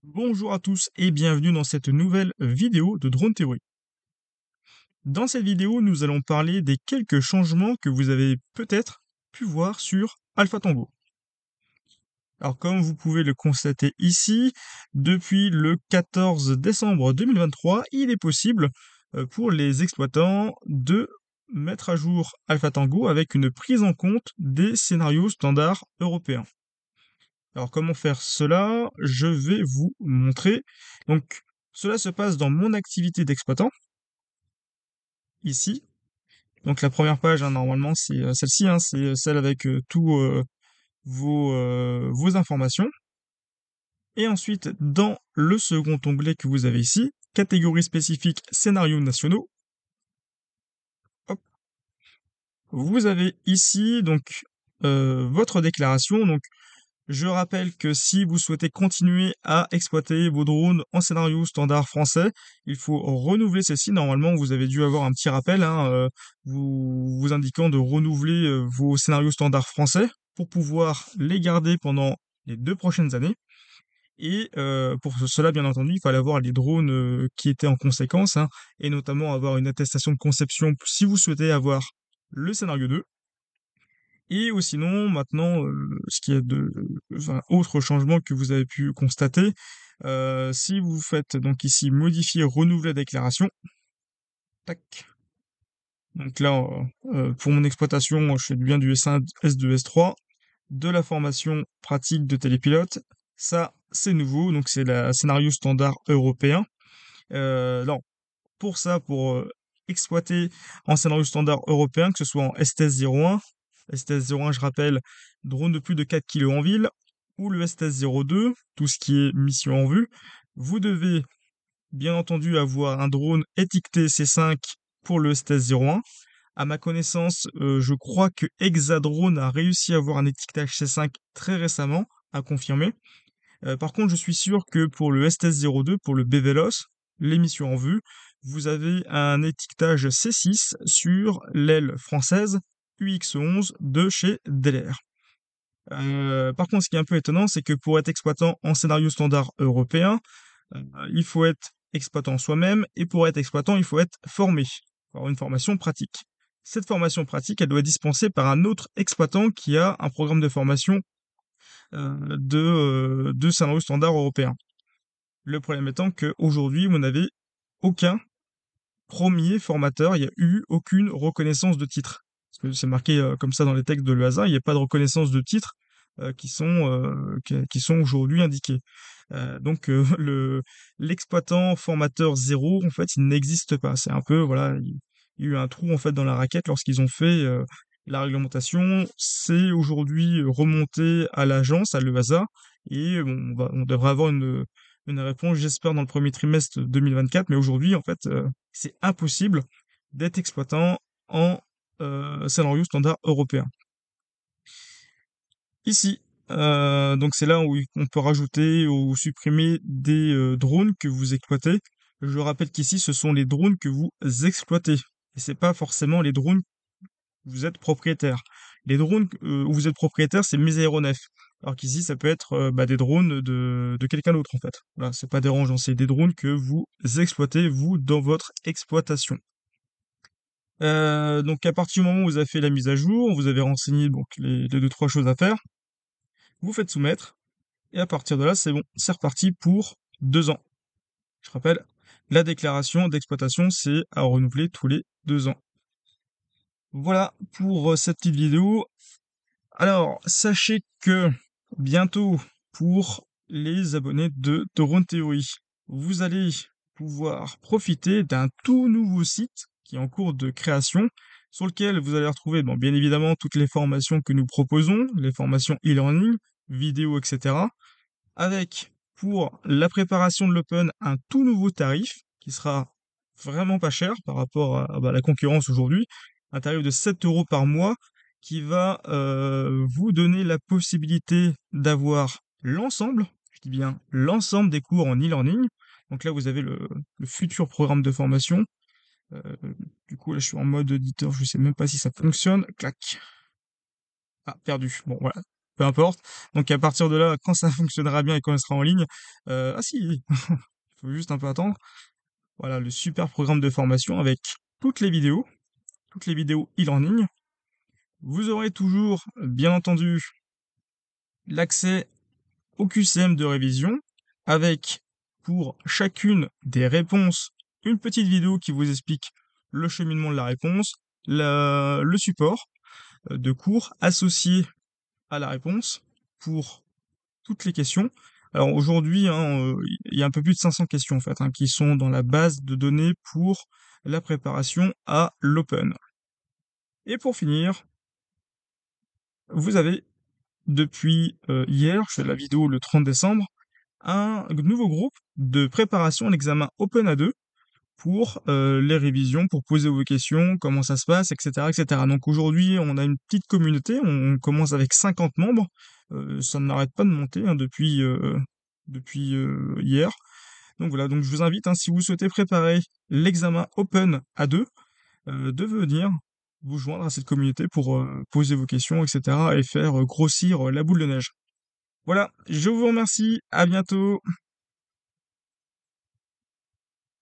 Bonjour à tous et bienvenue dans cette nouvelle vidéo de Drone Theory. Dans cette vidéo, nous allons parler des quelques changements que vous avez peut-être pu voir sur Alpha Tango. Alors comme vous pouvez le constater ici, depuis le 14 décembre 2023, il est possible pour les exploitants de mettre à jour Alpha Tango avec une prise en compte des scénarios standards européens. Alors comment faire cela? Je vais vous montrer. Donc cela se passe dans mon activité d'exploitant, ici. Donc la première page, hein, normalement, c'est celle-ci, hein, c'est celle avec tous vos informations. Et ensuite, dans le second onglet que vous avez ici, catégorie spécifique scénarios nationaux, hop, vous avez ici donc votre déclaration. Donc je rappelle que si vous souhaitez continuer à exploiter vos drones en scénario standard français, il faut renouveler ceci. Normalement, vous avez dû avoir un petit rappel, hein, vous indiquant de renouveler vos scénarios standards français pour pouvoir les garder pendant les 2 prochaines années. Et pour cela, bien entendu, il fallait avoir les drones qui étaient en conséquence, hein, et notamment avoir une attestation de conception si vous souhaitez avoir le scénario 2. Et ou sinon, maintenant, ce qui est enfin, autre changement que vous avez pu constater, si vous faites donc ici modifier, renouveler la déclaration, tac. Donc là, pour mon exploitation, je fais bien du S1, S2, S3, de la formation pratique de télépilote. Ça, c'est nouveau, donc c'est la scénario standard européen. Non, pour ça, pour exploiter en scénario standard européen, que ce soit en STS-01, STS-01, je rappelle, drone de plus de 4 kg en ville, ou le STS-02, tout ce qui est mission en vue, vous devez bien entendu avoir un drone étiqueté C5 pour le STS-01. À ma connaissance, je crois que Hexadrone a réussi à avoir un étiquetage C5 très récemment, à confirmer. Par contre, je suis sûr que pour le STS-02, pour le BVLOS, l'émission en vue, vous avez un étiquetage C6 sur l'aile française UX11 de chez Delair. Par contre, ce qui est un peu étonnant, c'est que pour être exploitant en scénario standard européen, il faut être exploitant soi-même, et pour être exploitant, il faut être formé, avoir une formation pratique. Cette formation pratique, elle doit être dispensée par un autre exploitant qui a un programme de formation de scénario standard européen. Le problème étant qu'aujourd'hui, vous n'avez aucun premier formateur, il n'y a eu aucune reconnaissance de titre. Parce que c'est marqué comme ça dans les textes de l'EASA, il n'y a pas de reconnaissance de titre qui sont aujourd'hui indiqués. Donc l'exploitant formateur zéro, en fait, il n'existe pas. C'est un peu, voilà, il y a eu un trou en fait dans la raquette lorsqu'ils ont fait la réglementation. C'est aujourd'hui remonté à l'agence, à l'EASA, et bon, on devrait avoir une réponse, j'espère, dans le premier trimestre 2024. Mais aujourd'hui, en fait, c'est impossible d'être exploitant en scénario standard européen. Ici, donc c'est là où on peut rajouter ou supprimer des drones que vous exploitez. Je rappelle qu'ici, ce sont les drones que vous exploitez. Et c'est pas forcément les drones où vous êtes propriétaire. Les drones où vous êtes propriétaire, c'est mes aéronefs. Alors qu'ici, ça peut être des drones de quelqu'un d'autre, en fait. Voilà, c'est pas dérangeant, c'est des drones que vous exploitez, vous, dans votre exploitation. Donc à partir du moment où vous avez fait la mise à jour, vous avez renseigné donc les deux, trois choses à faire, vous faites soumettre, et à partir de là, c'est bon, c'est reparti pour 2 ans. Je rappelle, la déclaration d'exploitation, c'est à renouveler tous les 2 ans. Voilà pour cette petite vidéo. Alors, sachez que bientôt, pour les abonnés de Drone Theory, vous allez pouvoir profiter d'un tout nouveau site qui est en cours de création, sur lequel vous allez retrouver, bon, bien évidemment, toutes les formations que nous proposons, les formations e-learning, vidéo, etc., avec, pour la préparation de l'Open, un tout nouveau tarif qui sera vraiment pas cher par rapport à la concurrence aujourd'hui, un tarif de 7 euros par mois qui va vous donner la possibilité d'avoir l'ensemble, je dis bien l'ensemble des cours en e-learning. Donc là, vous avez le futur programme de formation. Euh, du coup, là, je suis en mode éditeur, je sais même pas si ça fonctionne. Clac. Ah, perdu. Bon, voilà. peu importe. Donc à partir de là, quand ça fonctionnera bien et quand elle sera en ligne, ah si, il faut juste un peu attendre. Voilà, le super programme de formation avec toutes les vidéos, toutes les vidéos e-learning. Vous aurez toujours, bien entendu, l'accès au QCM de révision avec, pour chacune des réponses, une petite vidéo qui vous explique le cheminement de la réponse, le support de cours associé à la réponse pour toutes les questions. Alors aujourd'hui, hein, il y a un peu plus de 500 questions en fait, hein, qui sont dans la base de données pour la préparation à l'Open. Et pour finir, vous avez depuis hier, je fais la vidéo le 30 décembre, un nouveau groupe de préparation à l'examen Open A2 pour les révisions, pour poser vos questions, comment ça se passe, etc., etc. Donc aujourd'hui, on a une petite communauté, on commence avec 50 membres, ça n'arrête pas de monter hein, depuis hier. Donc voilà, donc je vous invite, hein, si vous souhaitez préparer l'examen Open A2, de venir vous joindre à cette communauté pour poser vos questions, etc., et faire grossir la boule de neige. Voilà, je vous remercie, à bientôt.